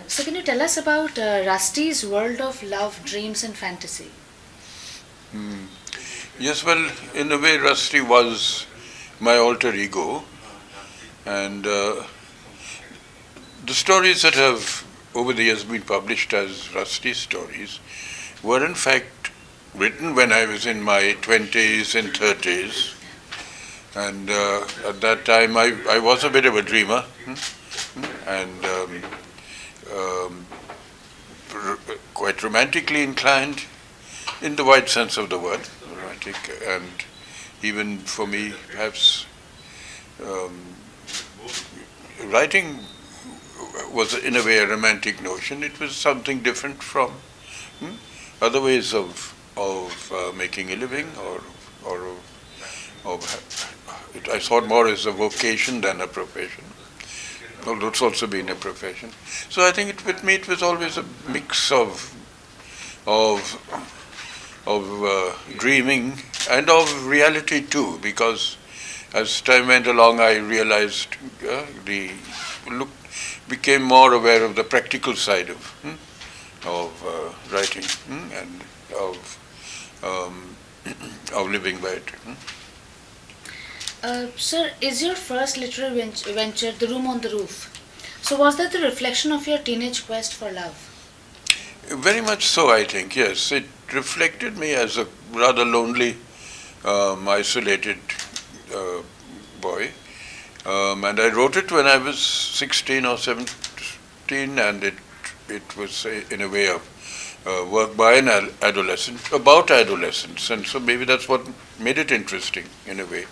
So can you tell us about Rusty's world of love, dreams and fantasy? Hmm. Yes, well, in a way, Rusty was my alter ego, and the stories that have over the years been published as Rusty stories were in fact written when I was in my 20s and 30s. And at that time, I was a bit of a dreamer, and um, quite romantically inclined in the wide sense of the word, romantic, and even for me, perhaps um, writing was in a way a romantic notion. It was something different from hmm, other ways of making a living, or I thought more as a vocation than a profession. Although it's also been a profession. So I think with me it was always a mix of dreaming and of reality too, because as time went along, I realized the look became more aware of the practical side of writing and um, of living by it. Sir, is your first literary venture The Room on the Roof? So was that the reflection of your teenage quest for love? Very much so, I think. Yes, it reflected me as a rather lonely, isolated uh, boy. And I wrote it when I was 16 or 17, and it was in a way of work by an adolescent about adolescence, and so maybe that's what made it interesting in a way,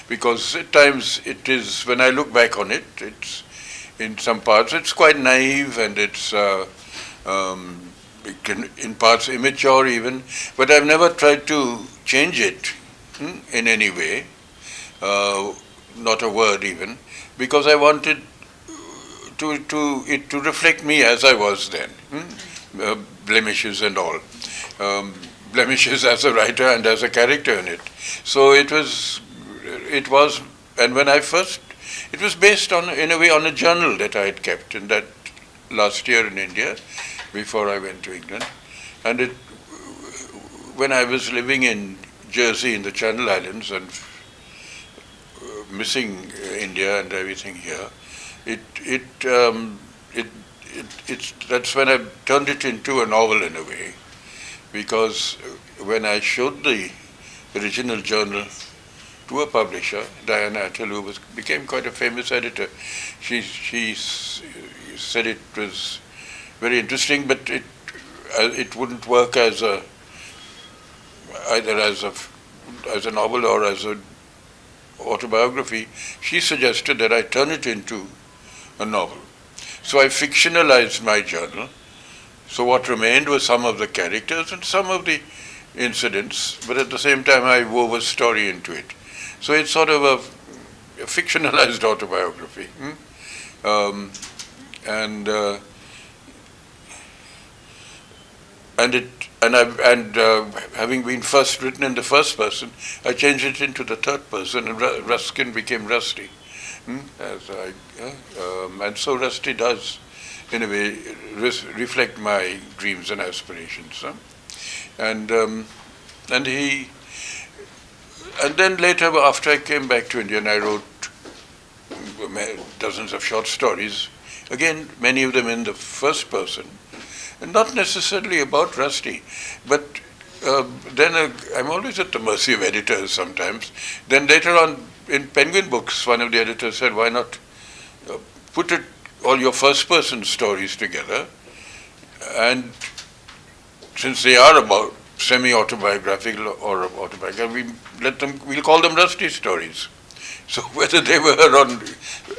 because at times it is, when I look back on it, it's in some parts it's quite naive, and it can, in parts, immature even, but I've never tried to change it in any way, not a word even, because I wanted to reflect me as I was then, blemishes and all, blemishes as a writer and as a character in it. So it was, and when I first, it was based on, in a way, on a journal that I had kept in that last year in India, before I went to England, and when I was living in Jersey in the Channel Islands and missing India and everything here, it it it it's that's when I turned it into a novel in a way, because when I showed the original journal to a publisher, Diana Attal, who became quite a famous editor, she said it was very interesting, but it wouldn't work as either as a novel or as a autobiography. She suggested that I turn it into a novel. So I fictionalized my journal. So what remained was some of the characters and some of the incidents, but at the same time I wove a story into it. So it's sort of a fictionalized autobiography. Um, and and it and having been first written in the first person, I changed it into the third person, and Ruskin became Rusty. And so Rusty does, in a way, reflect my dreams and aspirations. And and he, and then later, after I came back to India, and I wrote dozens of short stories, again, many of them in the first person, and not necessarily about Rusty, but then I'm always at the mercy of editors sometimes. Then later on, in Penguin Books, one of the editors said, why not put all your first-person stories together, and since they are about semi-autobiographical or autobiographical, we'll call them Rusty stories. So whether they were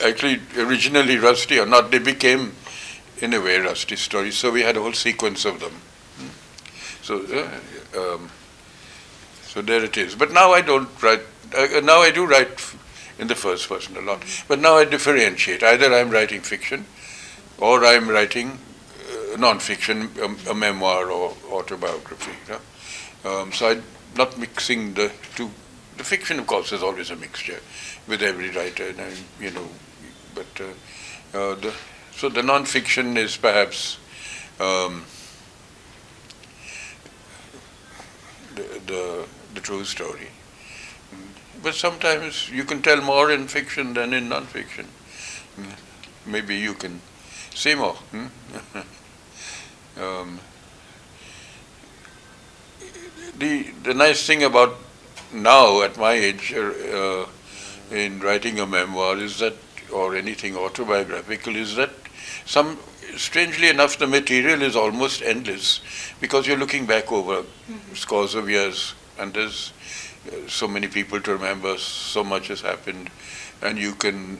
actually originally Rusty or not, they became, in a way, Rusty stories. So we had a whole sequence of them. So so there it is. But now I don't write. Now I do write in the first person a lot. But now I differentiate. Either I'm writing fiction, or I'm writing non-fiction, a memoir or autobiography. So I'm not mixing the two. The fiction, of course, is always a mixture with every writer, but So the non-fiction is perhaps um, the true story. But sometimes you can tell more in fiction than in non-fiction. Maybe you can say more. Um, the nice thing about now at my age in writing a memoir is that, or anything autobiographical, is that strangely enough the material is almost endless because you're looking back over scores of years and there's so many people to remember, so much has happened, and you can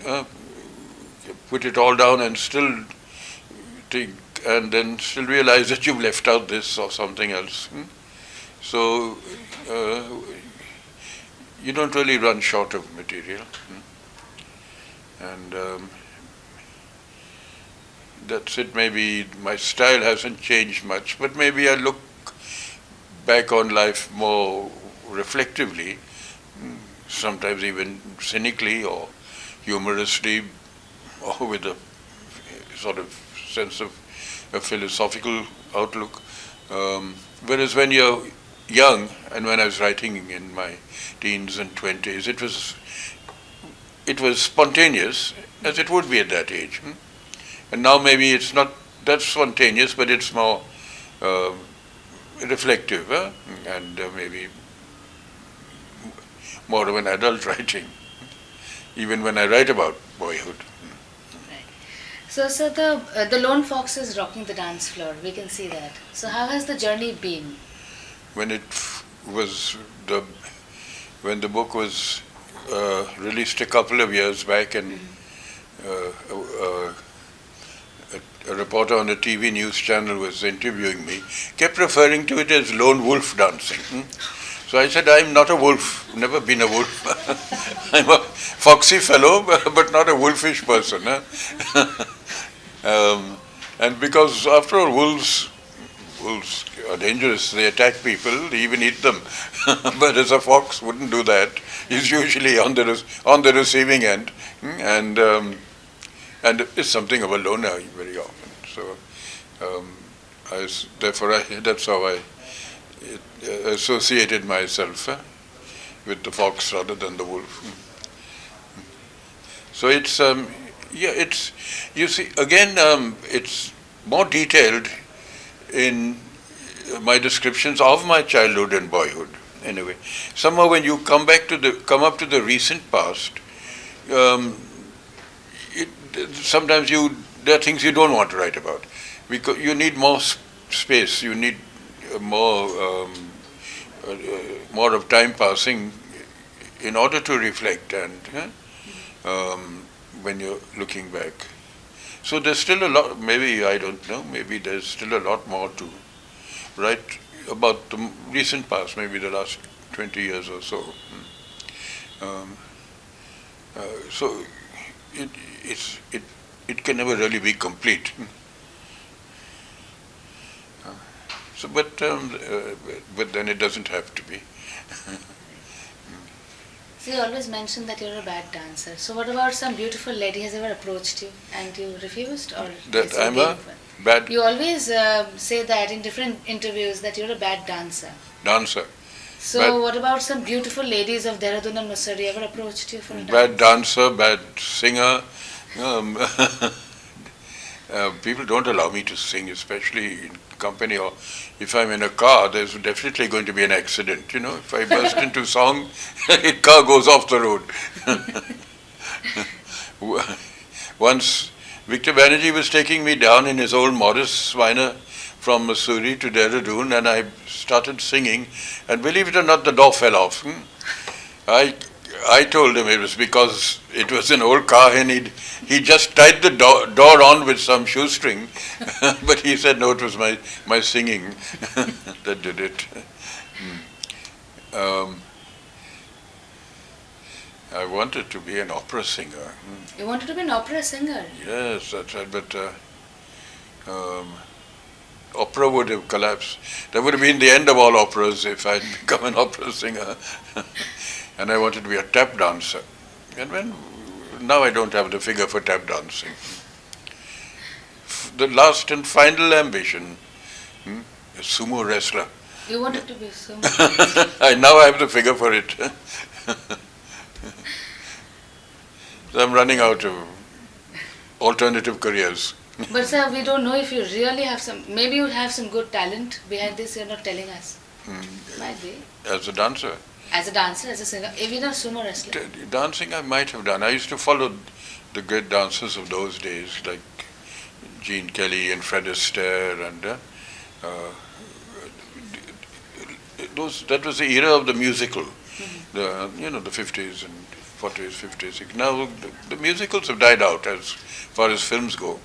put it all down and still think, and then still realize that you've left out this or something else. So you don't really run short of material. And that's it. Maybe my style hasn't changed much, but maybe I look back on life more reflectively, sometimes even cynically or humorously, or with a sort of sense of a philosophical outlook. Whereas when you're young, and when I was writing in my teens and 20s, it was spontaneous, as it would be at that age. And now maybe it's not that spontaneous, but it's more reflective, and maybe more of an adult writing, even when I write about boyhood. Right. So, the lone fox is rocking the dance floor. We can see that. So, how has the journey been? When the book was released a couple of years back, and a reporter on a TV news channel was interviewing me, kept referring to it as lone wolf dancing. So I said, I'm not a wolf, never been a wolf. I'm a foxy fellow, but not a wolfish person. And because after all, wolves are dangerous. They attack people, they even eat them. But as a fox wouldn't do that. He's usually on the receiving end, and is something of a loner very often. So that's how I associated myself with the fox rather than the wolf. So it's you see again it's more detailed in my descriptions of my childhood and boyhood. Anyway, somehow when you come up to the recent past, sometimes there are things you don't want to write about because you need more space. You need more of time passing in order to reflect and when you're looking back. So there's still a lot, maybe, I don't know, maybe there's still a lot more to write about the recent past, maybe the last 20 years or so. So it can never really be complete. So, but then it doesn't have to be. So you always mention that you're a bad dancer. So what about some beautiful lady has ever approached you and you refused, or that I'm a bad? You always say that in different interviews that you're a bad dancer. Dancer. So what about some beautiful ladies of Dehradun and Mussoorie ever approached you for a dance? Bad dancer, bad singer. People don't allow me to sing, especially in company, or if I'm in a car, there's definitely going to be an accident. If I burst into song, the car goes off the road. Once, Victor Banerjee was taking me down in his old Morris Swiner from Mussoorie to Dehradun, and I started singing, and believe it or not, the door fell off. I told him it was because it was an old car and he just tied the door on with some shoestring, but he said no, it was my singing that did it. I wanted to be an opera singer. You wanted to be an opera singer? Yes, that's right, but opera would have collapsed. That would have been the end of all operas if I'd become an opera singer. And I wanted to be a tap dancer. And now I don't have the figure for tap dancing. the last and final ambition, a sumo wrestler. You wanted to be so. Now I have the figure for it. So I'm running out of alternative careers. But sir, we don't know if you really have some. Maybe you have some good talent behind this. You're not telling us. Might be. As a dancer. As a dancer, as a singer, even a sumo wrestler. Dancing I might have done. I used to follow the great dancers of those days, like Gene Kelly and Fred Astaire, and that was the era of the musical, the 50s and 40s, 50s. Now the musicals have died out as far as films go.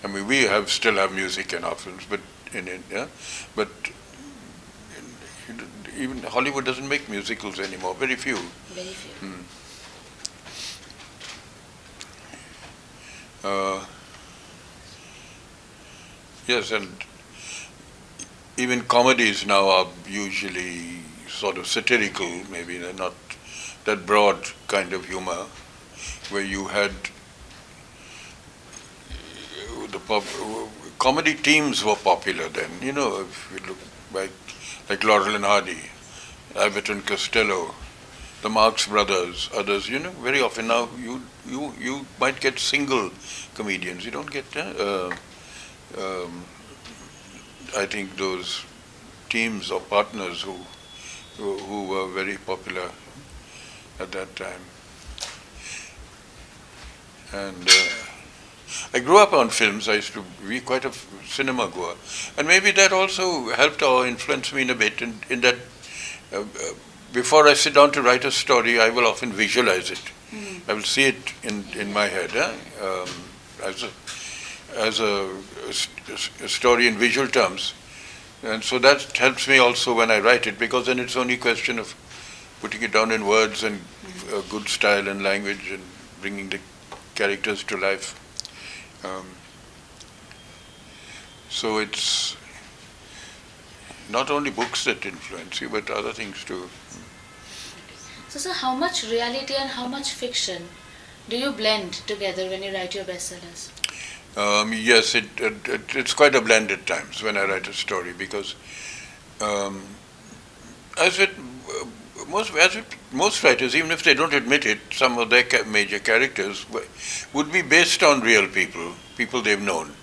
I mean, we still have music in our films, but in India, but even Hollywood doesn't make musicals anymore. Very few. Very few. Yes, and even comedies now are usually sort of satirical, maybe they're not that broad kind of humor, where you had comedy teams were popular then. If you look back, like Laurel and Hardy, Abbott and Costello, the Marx Brothers, others. Very often now you might get single comedians. You don't get. I think those teams or partners who were very popular at that time. And I grew up on films. I used to be quite a cinema goer, and maybe that also helped or influenced me in a bit. In that, before I sit down to write a story, I will often visualize it. I will see it in my head as a story in visual terms, and so that helps me also when I write it, because then it's only a question of putting it down in words and good style and language and bringing the characters to life. So it's not only books that influence you, but other things too. So, sir, how much reality and how much fiction do you blend together when you write your bestsellers? Yes, it's quite a blend at times when I write a story, because as with most writers, even if they don't admit it, some of their major characters would be based on real people they've known.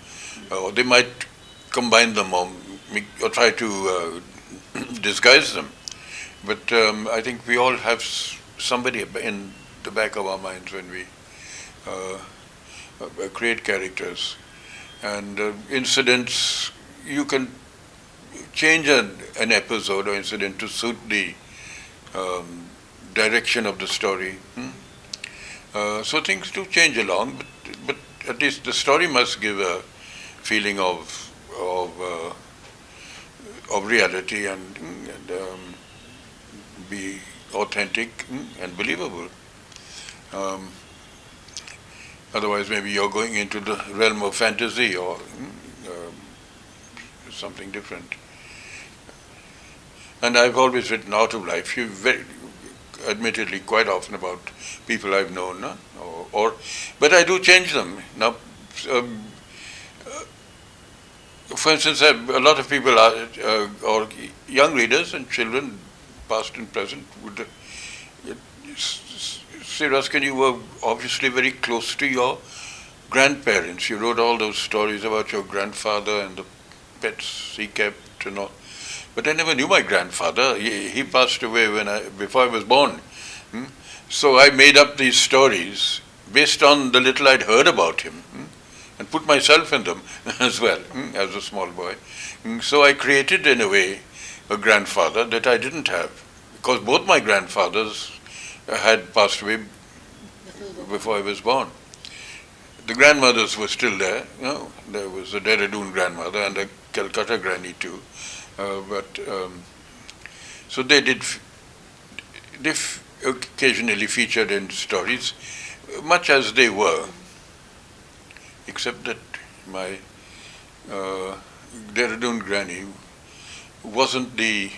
Or they might combine them or try to disguise them. But I think we all have somebody in the back of our minds when we create characters. And incidents, you can change an episode or incident to suit the direction of the story. So things do change along, but at least the story must give a feeling of reality and be authentic and believable. Otherwise, maybe you're going into the realm of fantasy or something different. And I've always written out of life, admittedly quite often about people I've known, but I do change them. Now, for instance, a lot of people or young readers and children, past and present, would say, Ruskin, you were obviously very close to your grandparents. You wrote all those stories about your grandfather and the pets he kept and all. But I never knew my grandfather. He passed away before I was born. So I made up these stories based on the little I'd heard about him and put myself in them as well as a small boy. So I created, in a way, a grandfather that I didn't have, because both my grandfathers had passed away before I was born. The grandmothers were still there. There was a Dehradun grandmother and a Calcutta granny too. So they occasionally featured in stories, much as they were, except that my Dehradun granny wasn't the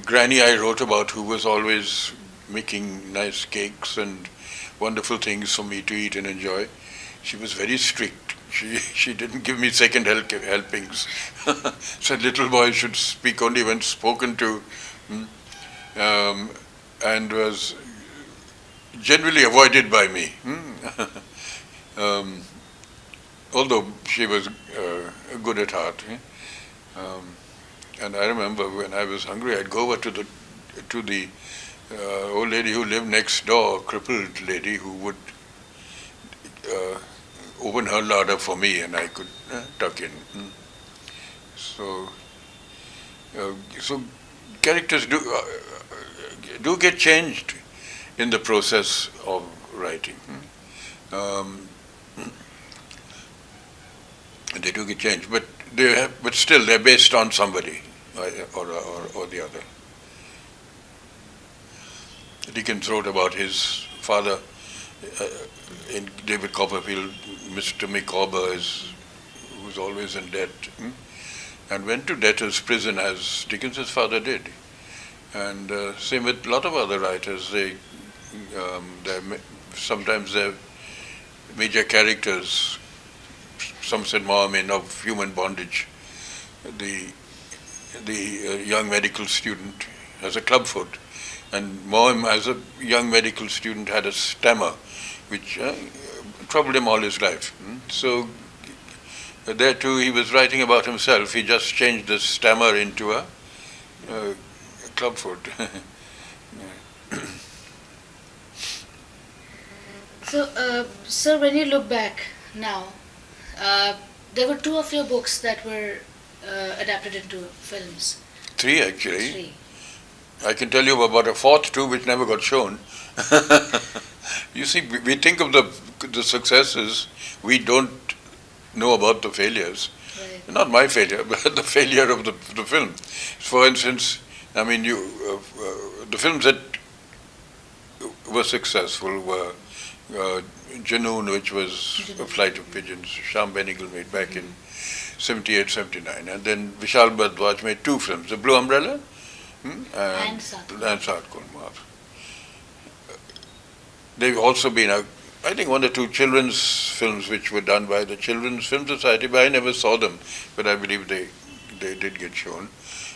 granny I wrote about, who was always making nice cakes and wonderful things for me to eat and enjoy. she was very strict. She didn't give me second helpings. Said little boys should speak only when spoken to, and was generally avoided by me. Although she was good at heart. And I remember when I was hungry, I'd go over to the old lady who lived next door, a crippled lady who would open her larder for me, and I could tuck in. So characters do get changed in the process of writing. They do get changed, but still they're based on somebody or the other. Dickens wrote about his father in David Copperfield, Mr. Micawber, who was always in debt, and went to debtor's prison as Dickens's father did. And same with a lot of other writers. Sometimes they're major characters. Some said Mohammed of Human Bondage. The young medical student has a clubfoot, and Mohammed, as a young medical student, had a stammer, which troubled him all his life. So there too, he was writing about himself. He just changed the stammer into a clubfoot. So, sir, when you look back now, there were 2 of your books that were adapted into films. 3 actually. 3. I can tell you about a 4th too, which never got shown. You see, we think of the successes, we don't know about the failures. Right. Not my failure, but the failure of the film. For instance, I mean, the films that were successful were Janoon, which was A Flight of Pigeons, Shyam Benegal made back in 78, 79. And then Vishal Bhardwaj made 2 films, The Blue Umbrella and Saat Kulmar. They've also been, I think, 1 or 2 children's films which were done by the Children's Film Society, but I never saw them. But I believe they did get shown.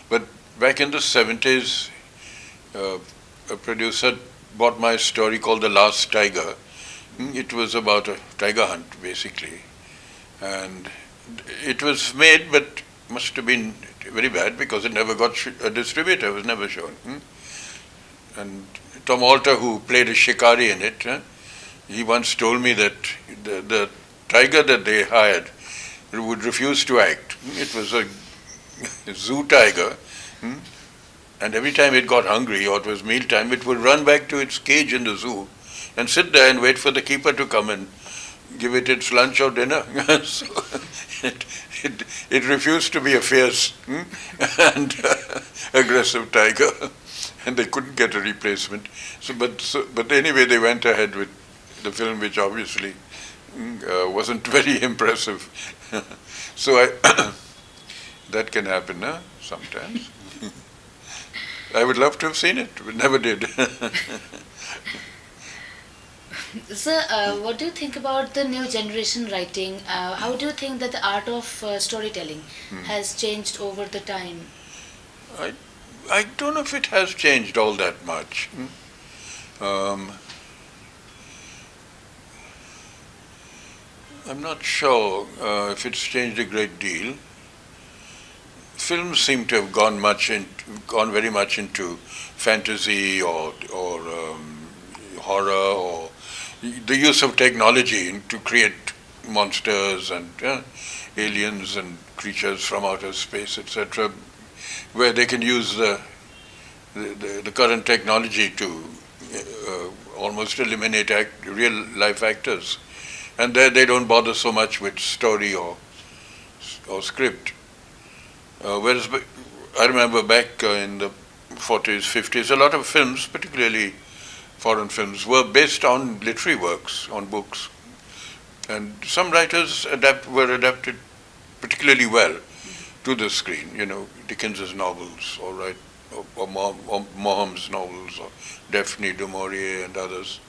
But back in the 70s, a producer bought my story called The Last Tiger. It was about a tiger hunt, basically. And it was made, but must have been very bad because it never got a distributor. It was never shown. And Tom Alter, who played a shikari in it, he once told me that the tiger that they hired would refuse to act. It was a zoo tiger, and every time it got hungry or it was mealtime, it would run back to its cage in the zoo and sit there and wait for the keeper to come and give it its lunch or dinner. So it refused to be a fierce and aggressive tiger, and they couldn't get a replacement. But anyway, they went ahead with the film, which obviously wasn't very impressive. So that can happen sometimes. I would love to have seen it, but never did. Sir, what do you think about the new generation writing? How do you think that the art of storytelling has changed over the time? I don't know if it has changed all that much. I'm not sure if it's changed a great deal. Films seem to have gone very much into fantasy or horror, or the use of technology to create monsters and aliens and creatures from outer space, etc., where they can use the current technology to almost eliminate real life actors, and there they don't bother so much with story or script. Whereas I remember back in the 40s, 50s, a lot of films, particularly foreign films, were based on literary works, on books. And some writers were adapted particularly well to the screen, Dickens's novels, or Moham's novels, or Daphne du Maurier and others.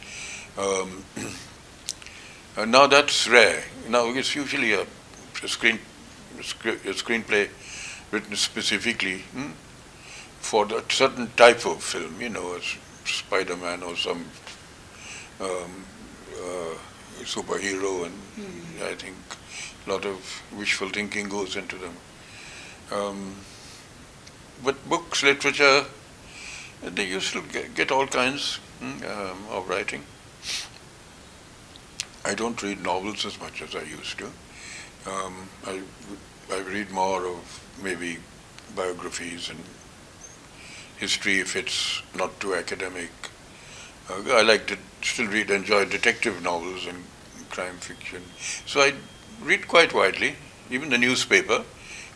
Now that's rare. Now it's usually a screenplay written specifically for a certain type of film, a Spider-Man or some um, uh, superhero, and I think a lot of wishful thinking goes into them. Um, but books, literature, they used to get all kinds of writing. I don't read novels as much as I used to. Um, I, I read more of maybe biographies and history if it's not too academic. I like to still enjoy detective novels and crime fiction. So I read quite widely, even the newspaper,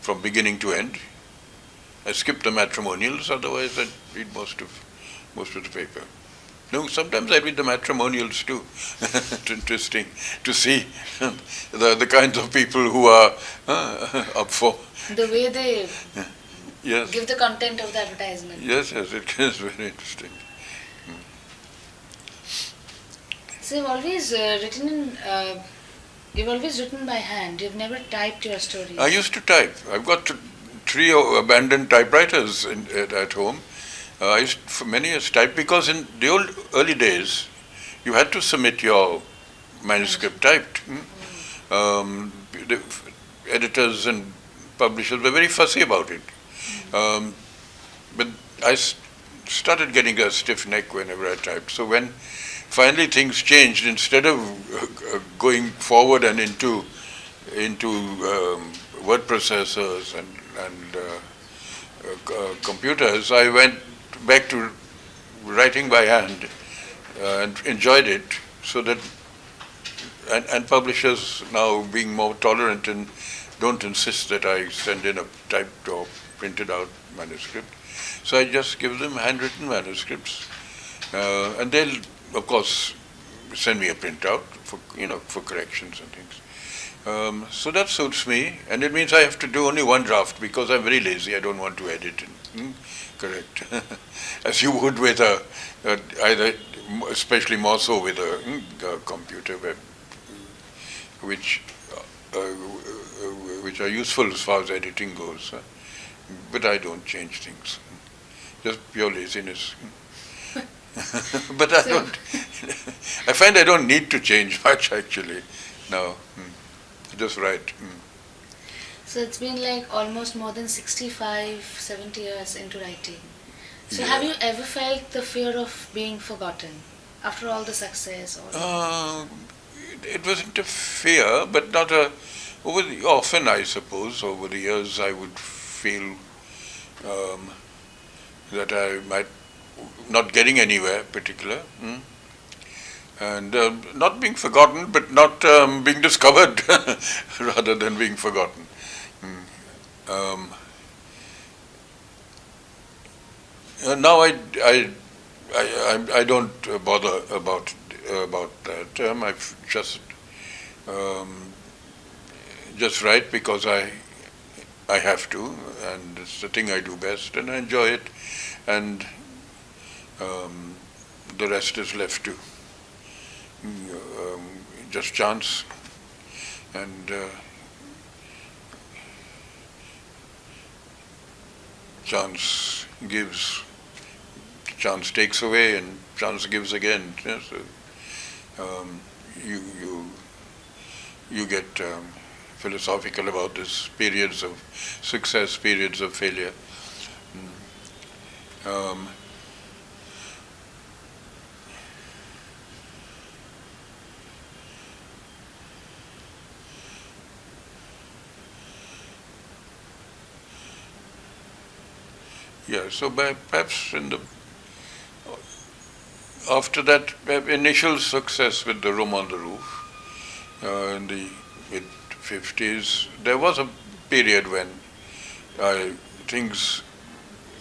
from beginning to end. I skip the matrimonials, otherwise I read most of the paper. No, sometimes I read the matrimonials too. It's interesting to see the kinds of people who are up for. The way they Yes. give the content of the advertisement. Yes, it is very interesting. So you've always written by hand. You've never typed your stories. I used to type. I've got three abandoned typewriters at home. I used for many years type because in the early days, you had to submit your manuscript typed. The editors and publishers were very fussy about it. But I started getting a stiff neck whenever I typed. So when finally things changed, instead of going forward and into word processors and computers, I went back to writing by hand and enjoyed it. So that and publishers now being more tolerant and don't insist that I send in a typed or printed out manuscript. So I just give them handwritten manuscripts, and they'll of course send me a printout for corrections and things. So that suits me, and it means I have to do only one draft because I'm very lazy. I don't want to edit and correct, as you would with either, especially more so with a computer web, which are useful as far as editing goes. But I don't change things. Just pure laziness. But I don't. I find I don't need to change much actually now. Just write. So it's been like almost more than 65, 70 years into writing. So Yeah. have you ever felt the fear of being forgotten after all the success? It wasn't a fear, but not a. Often, I suppose, over the years, I would feel that I might not getting anywhere particular, and not being forgotten, but not being discovered rather than being forgotten. Now I don't bother about that. I've just write because I have to, and it's the thing I do best, and I enjoy it, and the rest is left to just chance, and chance gives, chance takes away, and chance gives again. Yeah, so you get philosophical about this: periods of success, periods of failure. Yeah, so perhaps after that initial success with The Room on the Roof in the mid-50s, there was a period when things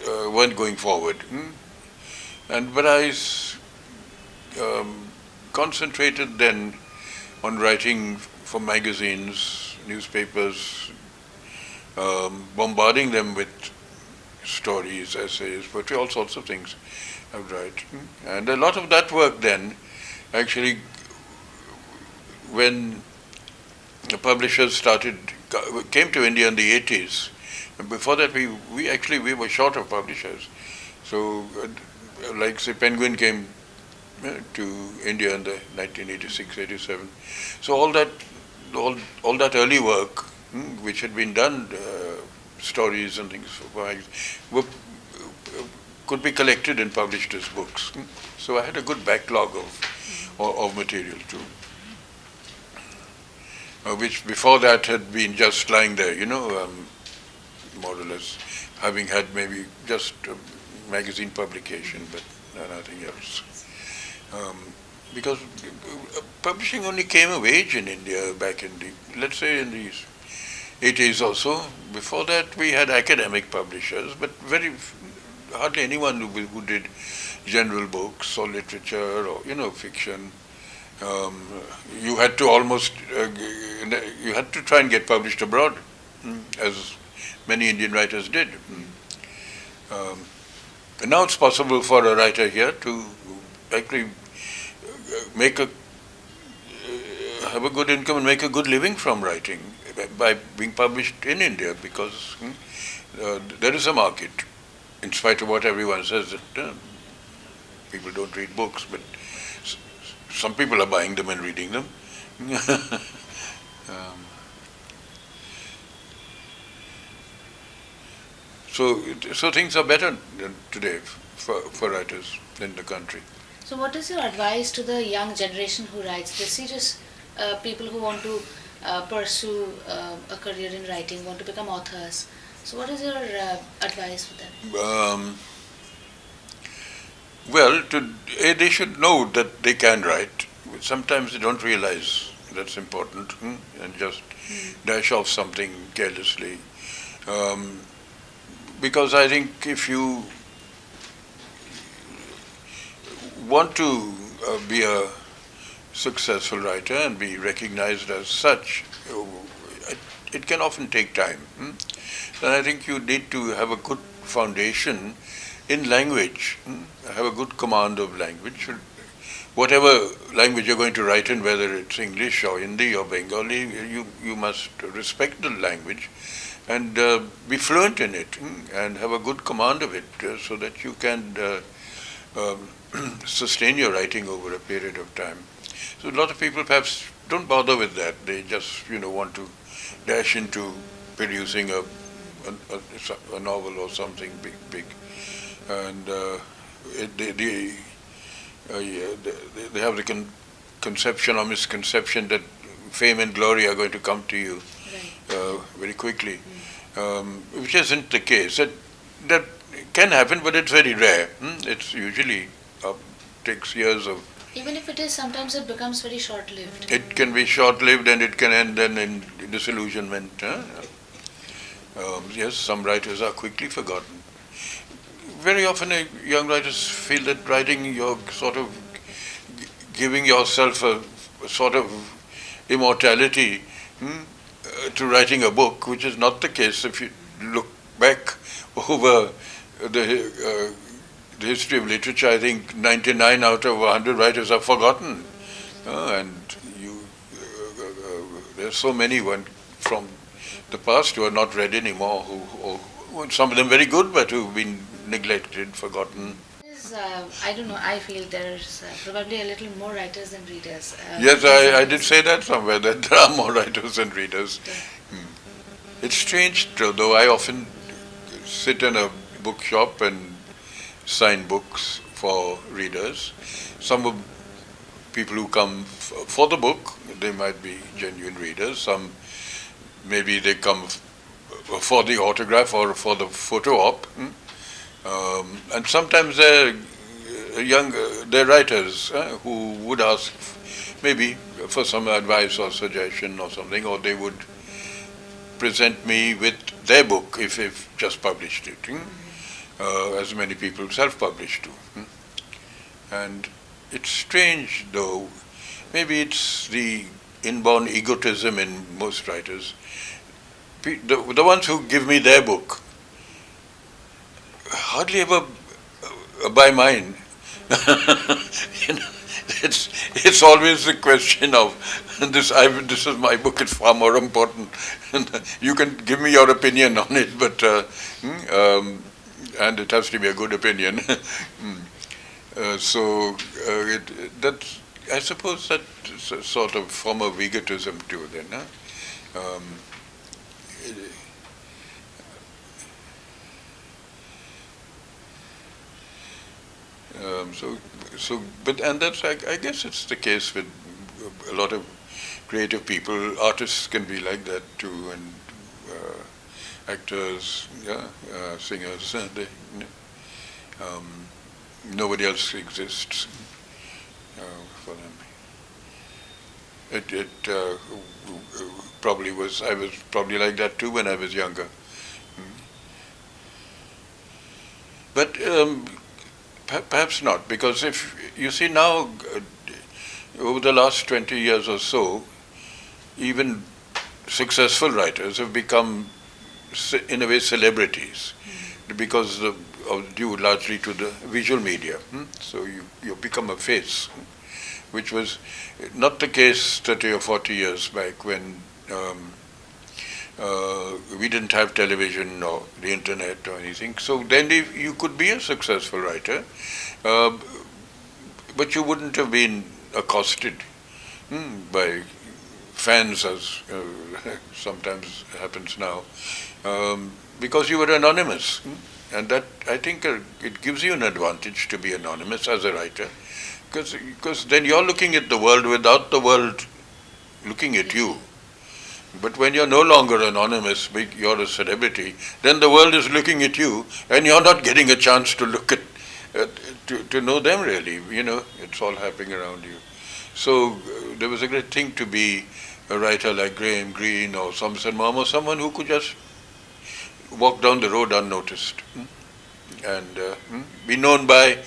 weren't going forward. But I concentrated then on writing for magazines, newspapers, bombarding them with stories, essays, poetry, all sorts of things I would write. And a lot of that work then actually when the publishers came to India in the 80s. And before that, we were short of publishers. So, like say, Penguin came to India in the 1986-87. So all that early work, which had been done, stories and things, could be collected and published as books. So I had a good backlog of material too, which before that had been just lying there, more or less, having had maybe just a magazine publication, but nothing else. Because publishing only came of age in India back in let's say in the 80s or so. Before that, we had academic publishers, but hardly anyone who did general books or literature or fiction. You had to you had to try and get published abroad, as many Indian writers did. And now it's possible for a writer here to actually have a good income and make a good living from writing by being published in India, because there is a market, in spite of what everyone says that people don't read books, but some people are buying them and reading them. So things are better today for writers in the country. So what is your advice to the young generation who writes? The serious people who want to pursue a career in writing, want to become authors. So what is your advice for them? Well, they should know that they can write. Sometimes they don't realize that's important, and just dash off something carelessly. Because I think if you want to be a successful writer and be recognized as such, it can often take time. And I think you need to have a good foundation in language, have a good command of language. Whatever language you're going to write in, whether it's English or Hindi or Bengali, you must respect the language and be fluent in it, and have a good command of it, so that you can sustain your writing over a period of time. So a lot of people perhaps don't bother with that. They just want to dash into producing a novel or something big, and they have the conception or misconception that fame and glory are going to come to you very quickly, which isn't the case. That can happen, but it's very rare. It's usually takes years of. Even if it is, sometimes it becomes very short-lived. It can be short-lived, and it can end then in disillusionment. Yes, some writers are quickly forgotten. Very often, young writers feel that writing, you're sort of giving yourself a sort of immortality to writing a book, which is not the case. If you look back over the history of literature, I think 99 out of 100 writers are forgotten, and there's so many from the past who are not read anymore. Who some of them very good, but who've been neglected, forgotten. I don't know. I feel there's probably a little more writers than readers. Yes, I did say that somewhere, that there are more writers than readers. It's strange, though. I often sit in a bookshop and sign books for readers. Some of people who come for the book, they might be genuine readers. Some maybe they come for the autograph or for the photo op. And sometimes they're writers who would ask maybe for some advice or suggestion or something, or they would present me with their book if they've just published it, as many people self-publish too. And it's strange, though, maybe it's the inborn egotism in most writers. The ones who give me their book hardly ever buy mine. it's always the question of this. This is my book. It's far more important. You can give me your opinion on it, but and it has to be a good opinion. That's, I suppose, that's a sort of form of egotism too. Then, huh? And that's, I guess it's the case with a lot of creative people. Artists can be like that too, and actors, yeah, singers. Nobody else exists for them. It probably was. I was probably like that too when I was younger. But perhaps not, because if you see now, over the last 20 years or so, even successful writers have become, in a way, celebrities, because due largely to the visual media. So you become a face, which was not the case 30 or 40 years back when we didn't have television or the internet or anything. So then you could be a successful writer, but you wouldn't have been accosted by fans, as sometimes happens now, because you were anonymous. And that, I think, it gives you an advantage to be anonymous as a writer, because then you're looking at the world without the world looking at you. But when you're no longer anonymous, you're a celebrity, then the world is looking at you, and you're not getting a chance to look at, to know them really. It's all happening around you. So there was a great thing to be a writer like Graham Greene or Somerset Maugham, or someone who could just walk down the road unnoticed and be known by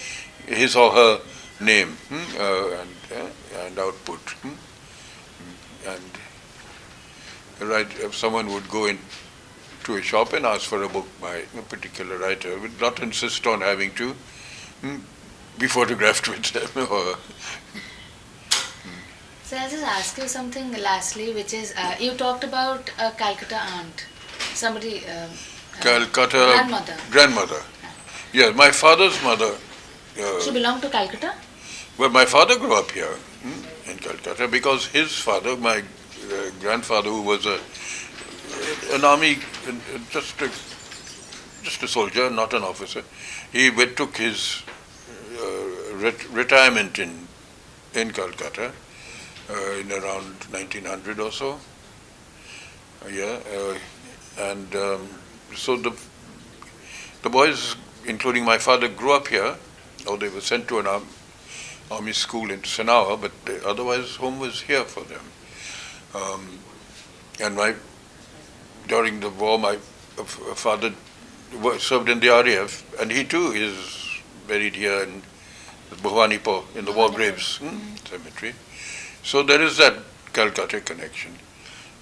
his or her name and output. And if someone would go into a shop and ask for a book by a particular writer, would not insist on having to be photographed with them. So I'll just ask you something lastly, which is, you talked about a Calcutta aunt, somebody, Calcutta grandmother. Yeah, my father's mother. She belonged to Calcutta? Well, my father grew up here in Calcutta because his father, my grandfather, who was an army, just a soldier, not an officer, he took his retirement in Calcutta in around 1900 or so. And so the boys, including my father, grew up here, or they were sent to an army school in Sanawa, but otherwise home was here for them. And during the war, my father served in the RAF, and he too is buried here in Bhuvanipur, in the war graves cemetery. So there is that Calcutta connection.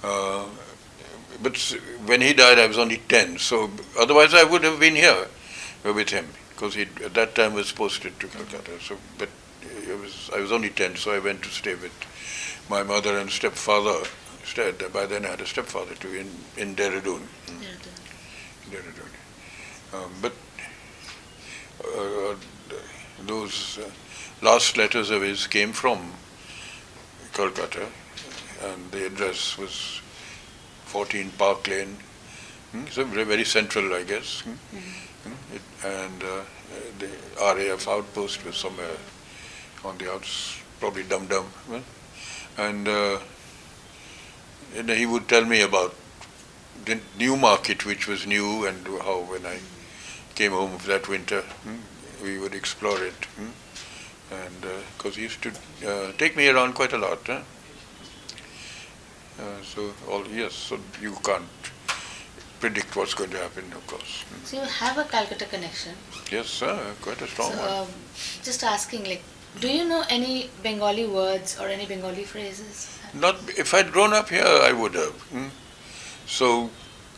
But when he died, I was only 10. So otherwise, I would have been here with him, because he at that time was posted to Calcutta. So, but I was only 10, so I went to stay with my mother and stepfather. By then, I had a stepfather too in Dehradun. But those last letters of his came from Calcutta, and the address was 14 Park Lane. So very central, I guess. And the RAF outpost was somewhere on the outs, probably Dum Dum. And he would tell me about the new market, which was new, and how when I came home that winter, we would explore it. And because he used to take me around quite a lot. So you can't predict what's going to happen, of course. So you have a Calcutta connection. Yes, sir, quite a strong one. Just asking, do you know any Bengali words or any Bengali phrases? Not, if I'd grown up here, I would have. So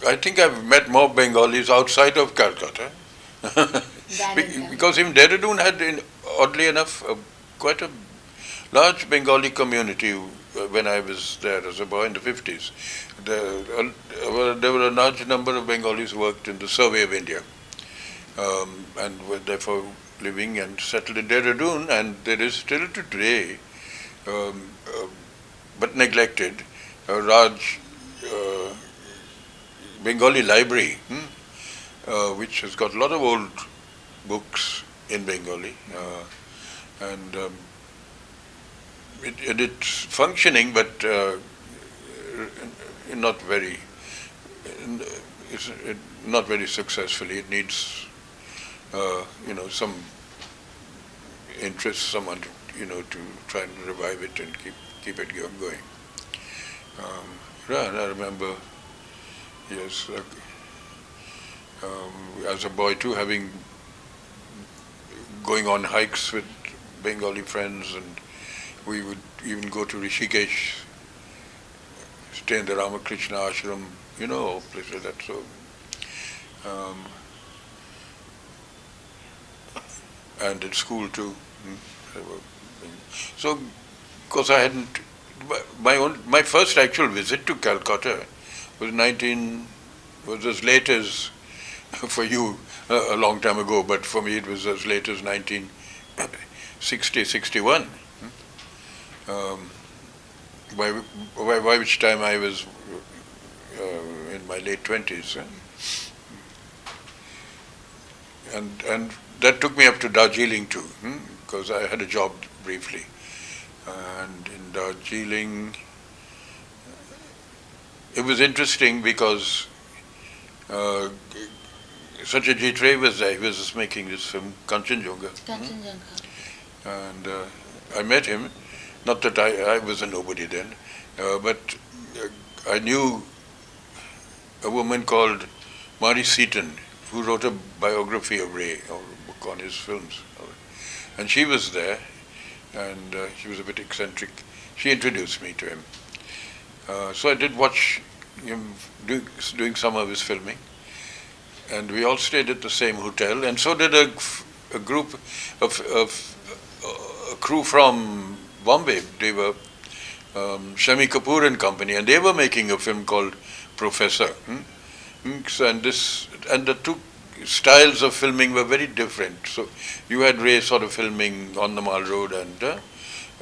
I think I've met more Bengalis outside of Calcutta. Because in Dehradun had, oddly enough, quite a large Bengali community when I was there as a boy in the 50s. There were a large number of Bengalis who worked in the Survey of India and were therefore living and settled in Dehradun, and there is still today, but neglected, a large Bengali library, which has got a lot of old books in Bengali, and it's functioning, but not very, not very successfully. It needs, some interest, someone, to try and revive it and keep it going. I remember, yes, as a boy too, going on hikes with Bengali friends, and we would even go to Rishikesh, stay in the Ramakrishna ashram, places like that. So, and at school too. So, of course, I hadn't. My first actual visit to Calcutta was as late as, for you, a long time ago, but for me it was as late as 1960, 61. By which time I was in my late 20s. And that took me up to Darjeeling too, because I had a job briefly. And in Darjeeling, it was interesting because Satyajit Ray was there. He was just making this film, Kanchenjunga. And I met him. Not that I was a nobody then, but I knew a woman called Mari Seaton, who wrote a biography of Ray, or a book on his films. And she was there, and she was a bit eccentric. She introduced me to him. So I did watch him doing some of his filming, and we all stayed at the same hotel, and so did a group of a crew from Bombay. They were Shami Kapoor and company, and they were making a film called Professor. And the two styles of filming were very different. So you had Ray sort of filming on the Mall Road and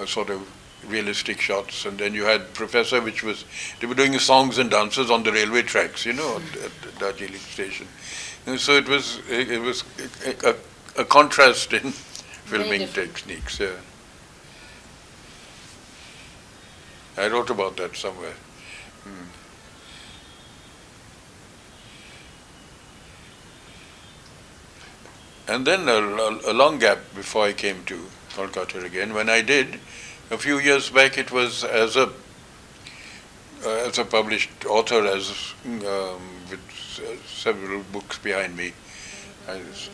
sort of realistic shots, and then you had Professor, which was, they were doing songs and dances on the railway tracks, at the Darjeeling station. And so it was a contrast in filming techniques. Yeah. I wrote about that somewhere. And then a long gap before I came to Kolkata again. When I did, a few years back, it was as a published author, with several books behind me.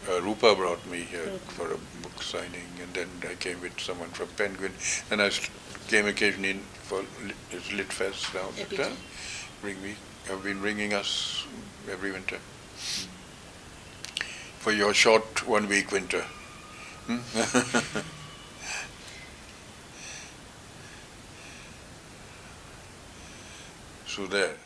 Rupa brought me here for a book signing, and then I came with someone from Penguin, and I came occasionally for Lit Fest now. But, have been ringing us every winter for your short 1-week winter. So there.